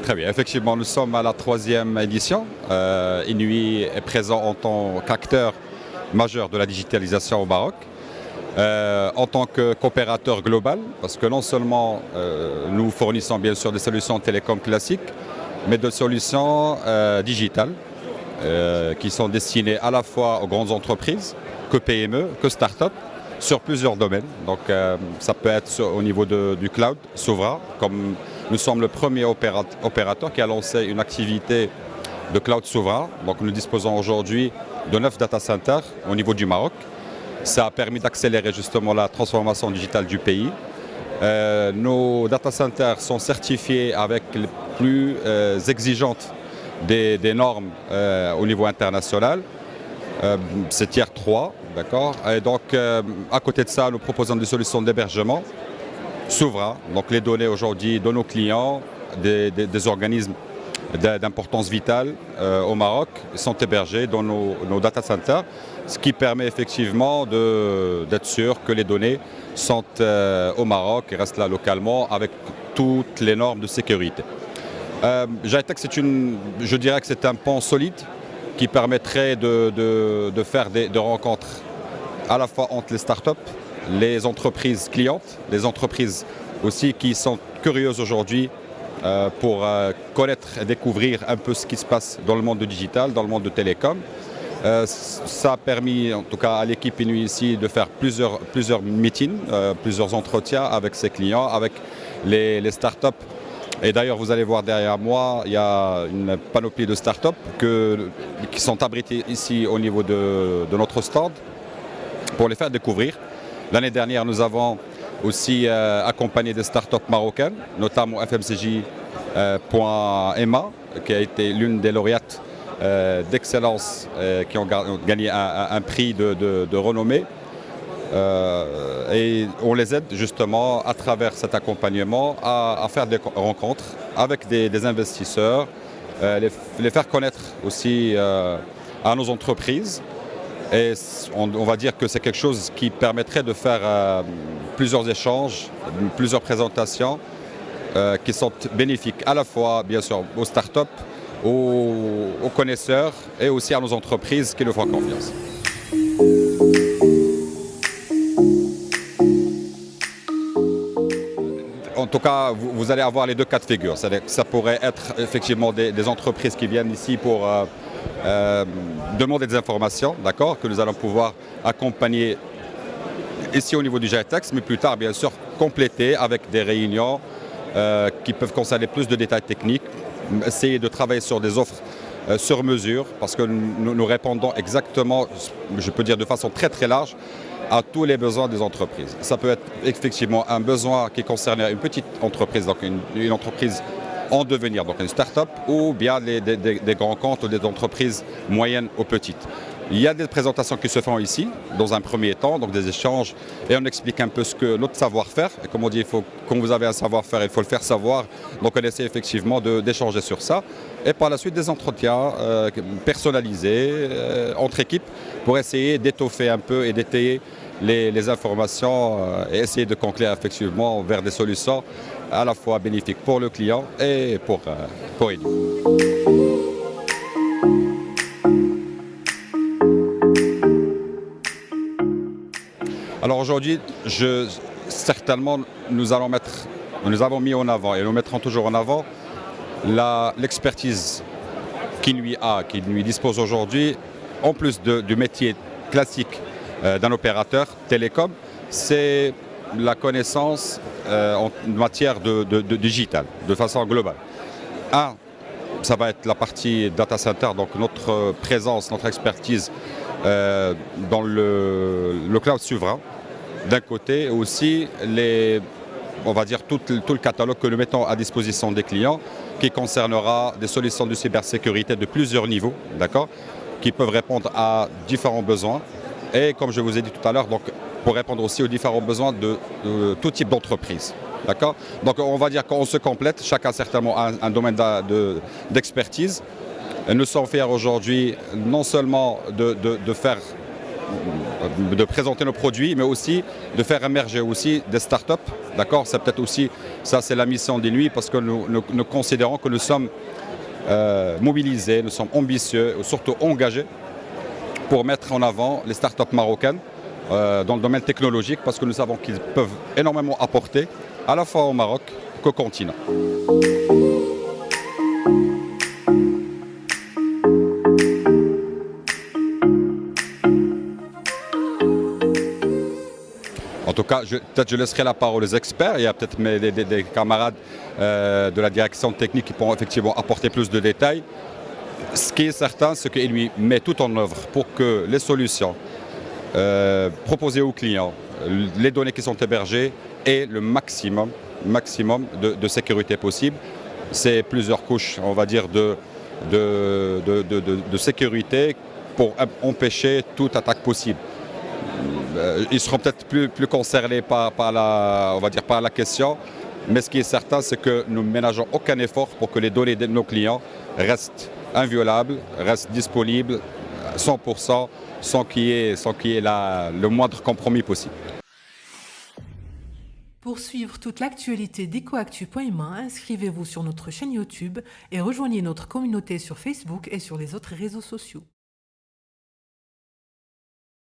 Très bien, effectivement, nous sommes à la 3e édition. Inouï est présent en tant qu'acteur majeur de la digitalisation au Maroc, en tant que coopérateur global, parce que non seulement nous fournissons bien sûr des solutions télécom classiques, mais des solutions digitales qui sont destinées à la fois aux grandes entreprises, que PME, que start-up, sur plusieurs domaines. Donc ça peut être au niveau du cloud souverain, comme nous sommes le premier opérateur qui a lancé une activité de cloud souverain. Donc nous disposons aujourd'hui de 9 data centers au niveau du Maroc. Ça a permis d'accélérer justement la transformation digitale du pays. Nos data centers sont certifiés avec les plus exigeantes des normes au niveau international. C'est tier 3, d'accord. Et donc, à côté de ça, nous proposons des solutions d'hébergement souverain. Donc, les données aujourd'hui de nos clients, des organismes d'importance vitale au Maroc sont hébergées dans nos data centers, ce qui permet effectivement d'être sûr que les données sont au Maroc et restent là localement avec toutes les normes de sécurité. GITEX, je dirais que c'est un pont solide qui permettrait de faire des rencontres à la fois entre les startups, les entreprises clientes, les entreprises aussi qui sont curieuses aujourd'hui pour connaître et découvrir un peu ce qui se passe dans le monde du digital, dans le monde de télécom. Ça a permis en tout cas à l'équipe Inouï ici de faire plusieurs meetings, plusieurs entretiens avec ses clients, avec les startups. Et d'ailleurs, vous allez voir derrière moi, il y a une panoplie de startups qui sont abritées ici au niveau de notre stand pour les faire découvrir. L'année dernière, nous avons aussi accompagné des startups marocaines, notamment FMCJ.EMA, qui a été l'une des lauréates d'excellence qui ont gagné un prix de renommée. Et on les aide justement à travers cet accompagnement à faire des rencontres avec des investisseurs, les faire connaître aussi à nos entreprises. Et on va dire que c'est quelque chose qui permettrait de faire plusieurs échanges, plusieurs présentations qui sont bénéfiques à la fois bien sûr aux startups, aux connaisseurs et aussi à nos entreprises qui nous font confiance. En tout cas, vous allez avoir les deux cas de figure. Ça pourrait être effectivement des entreprises qui viennent ici pour demander des informations, d'accord, que nous allons pouvoir accompagner ici au niveau du GITEX, mais plus tard, bien sûr, compléter avec des réunions qui peuvent concerner plus de détails techniques, essayer de travailler sur des offres sur mesure, parce que nous répondons exactement, je peux dire de façon très très large, à tous les besoins des entreprises. Ça peut être effectivement un besoin qui concerne une petite entreprise, donc une entreprise en devenir, donc une start-up, ou bien des grands comptes ou des entreprises moyennes ou petites. Il y a des présentations qui se font ici, dans un premier temps, donc des échanges, et on explique un peu ce que notre savoir-faire, et comme on dit, quand vous avez un savoir-faire, il faut le faire savoir, donc on essaie effectivement d'échanger sur ça, et par la suite des entretiens personnalisés entre équipes, pour essayer d'étoffer un peu et d'étayer les informations et essayer de conclure effectivement vers des solutions à la fois bénéfiques pour le client et pour Inouï. Alors aujourd'hui, certainement, nous avons mis en avant et nous mettrons toujours en avant l'expertise qu'Inouï dispose aujourd'hui, en plus du métier classique d'un opérateur télécom, c'est la connaissance en matière de digital, de façon globale. Ça va être la partie data center, donc notre présence, notre expertise dans le cloud souverain, d'un côté, et aussi on va dire tout le catalogue que nous mettons à disposition des clients, qui concernera des solutions de cybersécurité de plusieurs niveaux, d'accord, qui peuvent répondre à différents besoins. Et comme je vous ai dit tout à l'heure, donc pour répondre aussi aux différents besoins de tout type d'entreprise. D'accord ? Donc on va dire qu'on se complète, chacun certainement a un domaine d'expertise. Nous sommes fiers aujourd'hui non seulement de faire de présenter nos produits, mais aussi de faire émerger aussi des startups. D'accord, c'est peut-être aussi, ça c'est la mission d'Inuit, parce que nous considérons que nous sommes mobilisés, nous sommes ambitieux, surtout engagés pour mettre en avant les startups marocaines dans le domaine technologique, parce que nous savons qu'ils peuvent énormément apporter à la fois au Maroc qu'au continent. En tout cas, peut-être je laisserai la parole aux experts. Il y a peut-être des camarades de la direction technique qui pourront effectivement apporter plus de détails. Ce qui est certain, c'est qu'il lui met tout en œuvre pour que les solutions proposées aux clients, les données qui sont hébergées, aient le maximum de sécurité possible. C'est plusieurs couches, on va dire, de sécurité pour empêcher toute attaque possible. Ils seront peut-être plus concernés par la question, mais ce qui est certain, c'est que nous ne ménageons aucun effort pour que les données de nos clients restent inviolables, restent disponibles 100% sans qu'il y ait le moindre compromis possible. Pour suivre toute l'actualité d'EcoActu.ma, inscrivez-vous sur notre chaîne YouTube et rejoignez notre communauté sur Facebook et sur les autres réseaux sociaux.